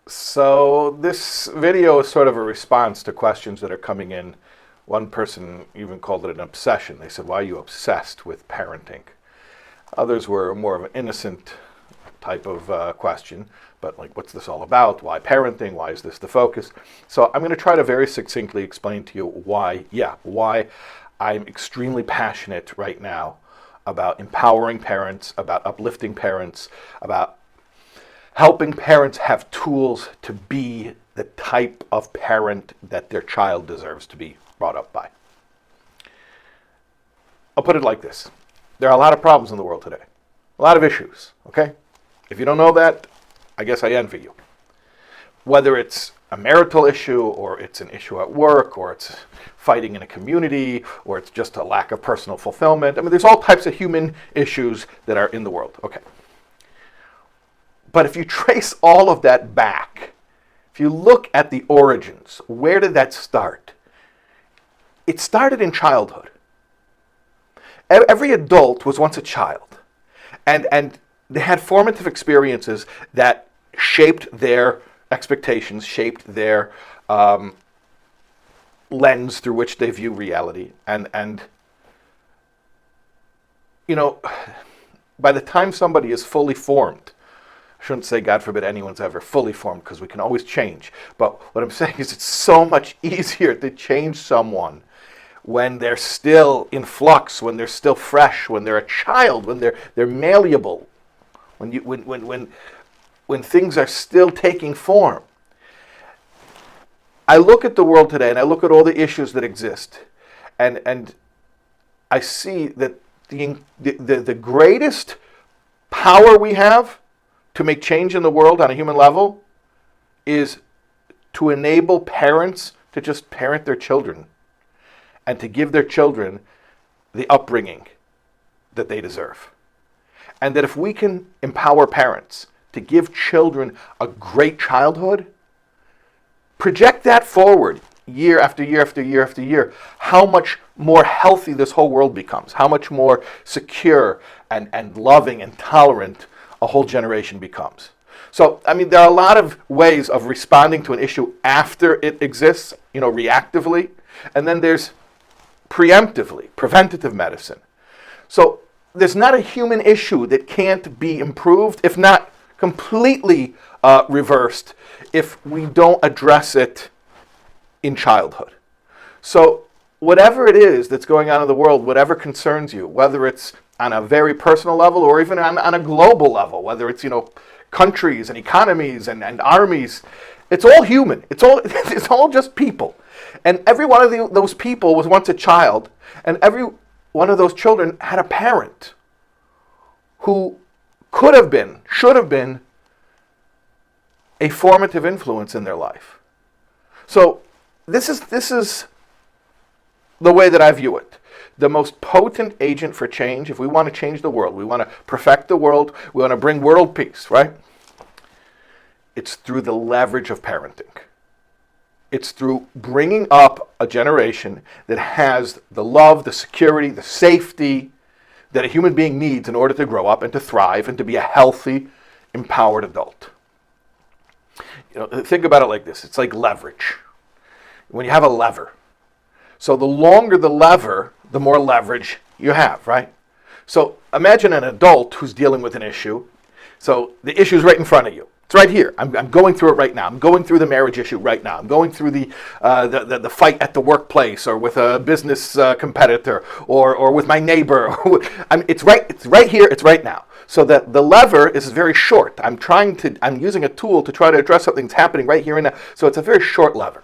So this video is sort of a response to questions that are coming in. One person even called it an obsession. They said, why are you obsessed with parenting? Others were more of an innocent type of question, but like, what's this all about? Why parenting? Why is this the focus? So I'm going to try to very succinctly explain to you why I'm extremely passionate right now about empowering parents, about uplifting parents, about helping parents have tools to be the type of parent that their child deserves to be brought up by. I'll put it like this. There are a lot of problems in the world today. A lot of issues, okay? If you don't know that, I guess I envy you. Whether it's a marital issue, or it's an issue at work, or it's fighting in a community, or it's just a lack of personal fulfillment. I mean, there's all types of human issues that are in the world, okay? But if you trace all of that back, if you look at the origins, where did that start? It started in childhood. Every adult was once a child, and they had formative experiences that shaped their expectations, shaped their lens through which they view reality. And you know, by the time somebody is fully formed, I shouldn't say, God forbid, anyone's ever fully formed, because we can always change. But what I'm saying is it's so much easier to change someone when they're still in flux, when they're still fresh, when they're a child, when they're malleable, when things are still taking form. I look at the world today, and I look at all the issues that exist, and I see that the greatest power we have to make change in the world on a human level is to enable parents to just parent their children and to give their children the upbringing that they deserve. And that if we can empower parents to give children a great childhood, project that forward year after year after year after year, how much more healthy this whole world becomes, how much more secure and loving and tolerant a whole generation becomes. So, I mean, there are a lot of ways of responding to an issue after it exists, reactively, and then there's preemptively, preventative medicine. So there's not a human issue that can't be improved, if not completely reversed, if we don't address it in childhood. So whatever it is that's going on in the world, whatever concerns you, whether it's on a very personal level or even on a global level, whether it's, countries and economies and armies, it's all human. It's all just people. And every one of those people was once a child, and every one of those children had a parent who could have been, should have been, a formative influence in their life. So this is the way that I view it. The most potent agent for change, if we want to change the world, we want to perfect the world, we want to bring world peace, right? It's through the leverage of parenting. It's through bringing up a generation that has the love, the security, the safety that a human being needs in order to grow up and to thrive and to be a healthy, empowered adult. Think about it like this. It's like leverage. When you have a lever. So the longer the lever, the more leverage you have, right? So imagine an adult who's dealing with an issue. So the issue is right in front of you. It's right here. I'm going through it right now. I'm going through the marriage issue right now. I'm going through the fight at the workplace, or with a business competitor, or with my neighbor. It's right here. It's right now. So that the lever is very short. I'm using a tool to try to address something that's happening right here and now. So it's a very short lever.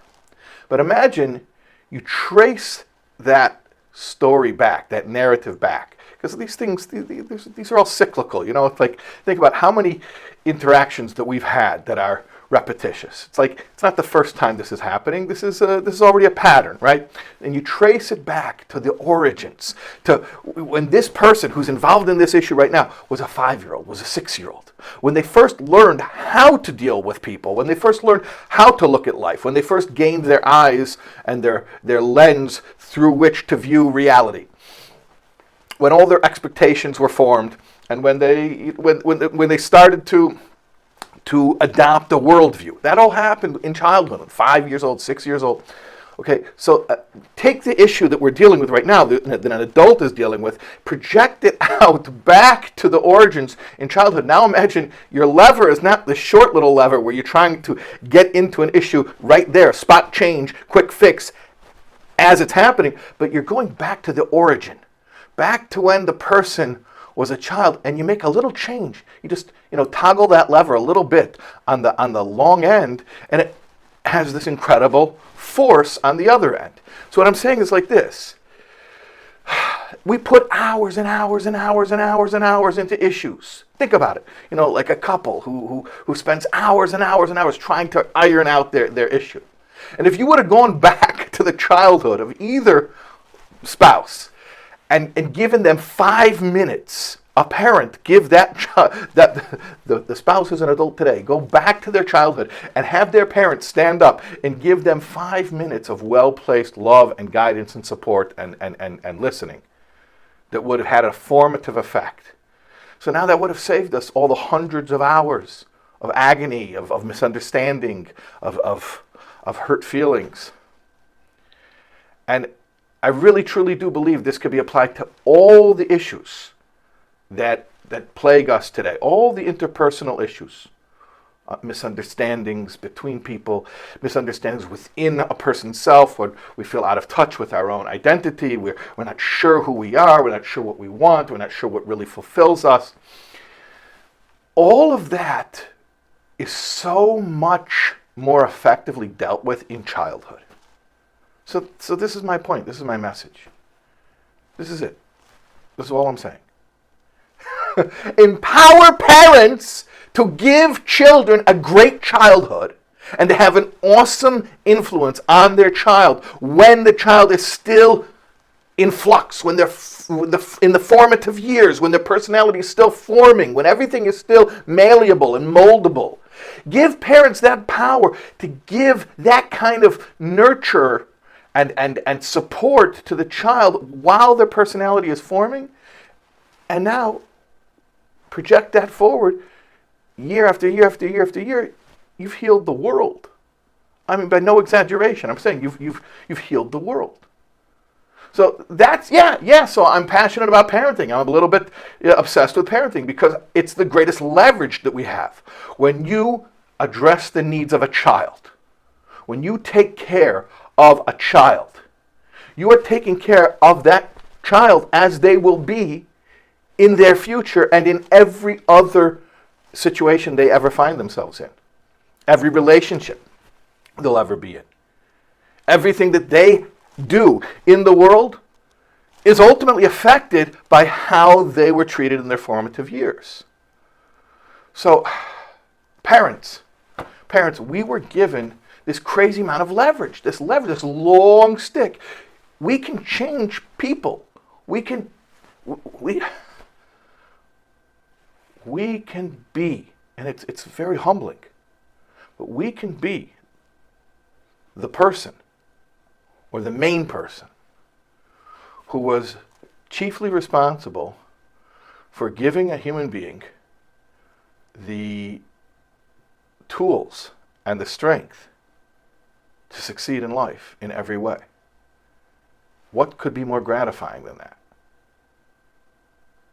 But imagine you trace that story back, that narrative back. Because these things, these are all cyclical. It's like, think about how many interactions that we've had that are repetitious. It's like, it's not the first time this is happening. This is already a pattern, right? And you trace it back to the origins, to when this person who's involved in this issue right now was a 5-year-old, was a 6-year-old. When they first learned how to deal with people, when they first learned how to look at life, when they first gained their eyes and their lens through which to view reality. When all their expectations were formed, and when they started to to adopt a worldview. That all happened in childhood, 5 years old, 6 years old. Okay, so take the issue that we're dealing with right now, that an adult is dealing with, project it out back to the origins in childhood. Now imagine your lever is not the short little lever where you're trying to get into an issue right there, spot change, quick fix as it's happening, but you're going back to the origin, back to when the person was a child, and you make a little change. You just, toggle that lever a little bit on the long end, and it has this incredible force on the other end. So what I'm saying is like this. We put hours and hours and hours and hours and hours into issues. Think about it. Like a couple who spends hours and hours and hours trying to iron out their issue. And if you would have gone back to the childhood of either spouse and given them 5 minutes, a parent give that the spouse who's an adult today, go back to their childhood and have their parents stand up and give them 5 minutes of well-placed love and guidance and support and listening, that would have had a formative effect. So now that would have saved us all the hundreds of hours of agony, of misunderstanding, of hurt feelings. And I really truly do believe this could be applied to all the issues that plague us today, all the interpersonal issues, misunderstandings between people, misunderstandings within a person's self, when we feel out of touch with our own identity, we're not sure who we are, we're not sure what we want, we're not sure what really fulfills us. All of that is so much more effectively dealt with in childhood. So this is my point, this is my message. This is it. This is all I'm saying. Empower parents to give children a great childhood and to have an awesome influence on their child when the child is still in flux, when they're in the formative years, when their personality is still forming, when everything is still malleable and moldable. Give parents that power to give that kind of nurture and support to the child while their personality is forming. And now project that forward year after year after year after year. You've healed the world. I mean, by no exaggeration, I'm saying you've healed the world. So that's, so I'm passionate about parenting. I'm a little bit obsessed with parenting because it's the greatest leverage that we have. When you address the needs of a child, when you take care of a child, you are taking care of that child as they will be in their future and in every other situation they ever find themselves in. Every relationship they'll ever be in. Everything that they do in the world is ultimately affected by how they were treated in their formative years. So, parents, we were given this crazy amount of leverage, this long stick. We can change people. We can be, and it's very humbling, but we can be the person or the main person who was chiefly responsible for giving a human being the tools and the strength to succeed in life in every way. What could be more gratifying than that?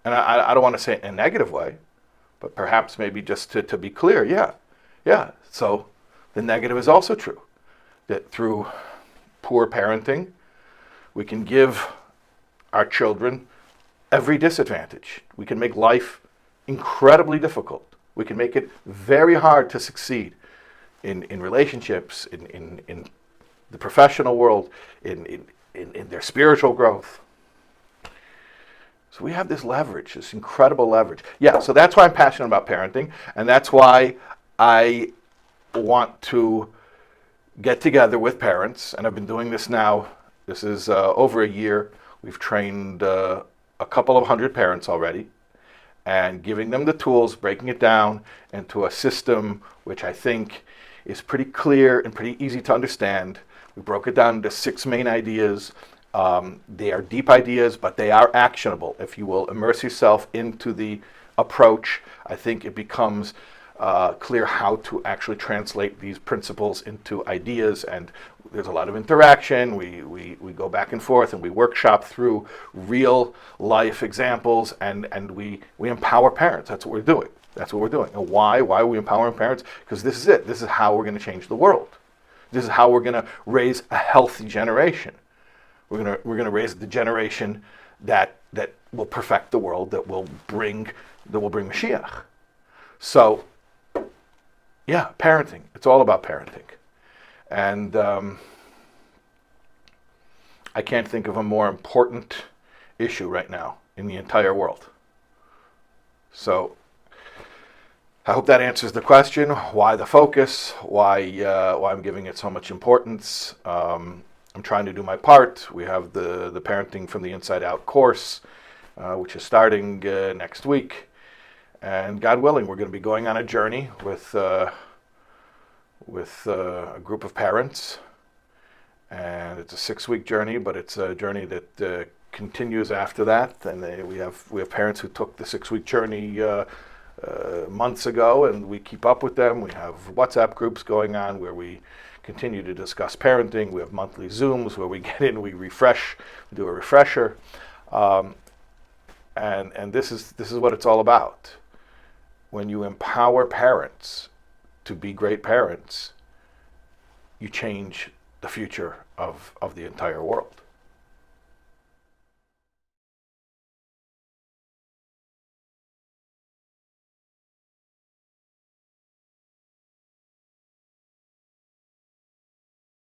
And I don't want to say it in a negative way, but perhaps maybe just to be clear, yeah. So the negative is also true, that through poor parenting, we can give our children every disadvantage. We can make life incredibly difficult. We can make it very hard to succeed in relationships, in the professional world, in their spiritual growth. So we have this leverage, this incredible leverage. Yeah, so that's why I'm passionate about parenting, and that's why I want to get together with parents, and I've been doing this now. This is over a year. We've trained a couple of hundred parents already, and giving them the tools, breaking it down into a system which I think is pretty clear and pretty easy to understand. We broke it down into 6 main ideas. They are deep ideas, but they are actionable. If you will immerse yourself into the approach, I think it becomes clear how to actually translate these principles into ideas, and there's a lot of interaction. We go back and forth, and we workshop through real life examples, and we empower parents. That's what we're doing. That's what we're doing. And why? Why are we empowering parents? Because this is it. This is how we're going to change the world. This is how we're going to raise a healthy generation. We're going to raise the generation that will perfect the world, that will bring Mashiach. So, yeah, parenting. It's all about parenting. And I can't think of a more important issue right now in the entire world. So, I hope that answers the question. Why the focus? Why I'm giving it so much importance? I'm trying to do my part. We have the Parenting from the Inside Out course, which is starting next week. And God willing, we're going to be going on a journey with a group of parents. And it's a 6-week journey, but it's a journey that continues after that. And we have parents who took the 6-week journey months ago, and we keep up with them. We have WhatsApp groups going on where we continue to discuss parenting. We have monthly Zooms where we get in, we refresh, do a refresher, and this is what it's all about. When you empower parents to be great parents, you change the future of the entire world.